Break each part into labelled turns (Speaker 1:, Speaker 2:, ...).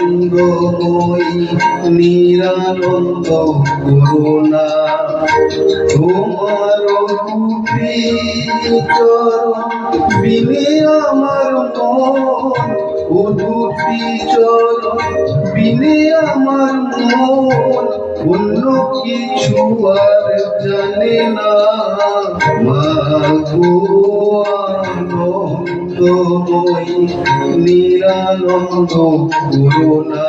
Speaker 1: আনন্দময়ী নিরানন্দ করুণা তোমার বিনে আমার মন ও দুটি চরণ বিনে আমার মন অন্য কিছু আর জানে না মাগো আনন্দময়ী নিরানন্দ করুণা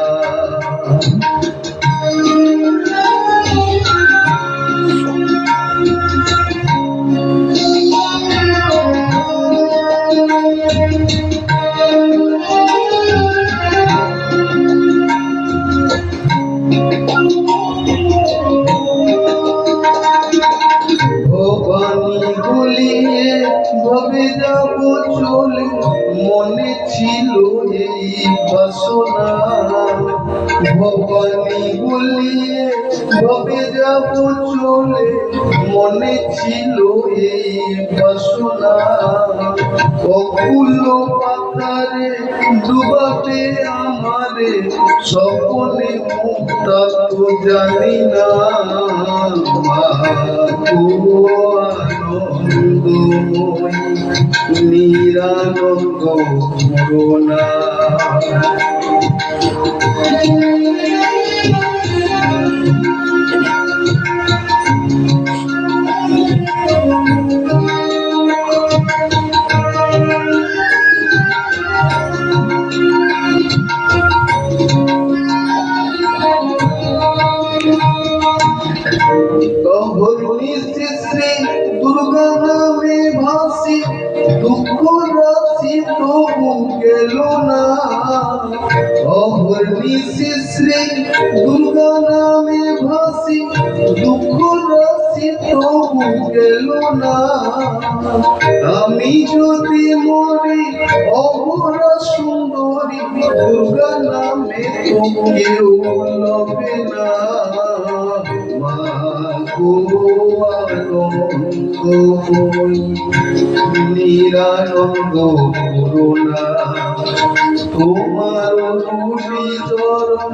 Speaker 1: ভবানী বলিয়ে ভবে যাব চলে মনে ছিল এই বাসনা ভবানী বলিয়ে ভবে যাব চলে মনে ছিল এই বাসনা অকুল পাতারে ডুবাবে আমারে স্বপনে মুক্তা তো জানি না আনন্দময়ী নিরানন্দ করুণা শ্রী দুর্গা নামে ভাসি দুঃখ রাশি তবু গেল না অহর্নিশি শ্রী দুর্গা নামে ভাসি দুঃখ রাশি তবু গেল না আমি যদি মরি অঘোরা সুন্দরী দুর্গা নামে তো কেউ লবে না নিরানন্দ করুণা তোমার দুটি চরণ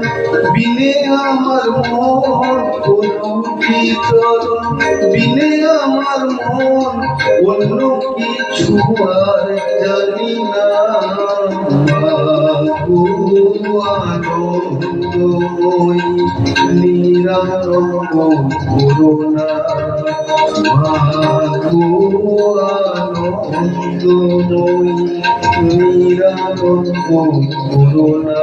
Speaker 1: বিনে আমার মন দুটি চরণ বিনে আমার মন অন্য কিছু আর জানি না আনন্দময়ী নিরানন্দ করুণা আনন্দময়ী নিরানন্দ করুণা।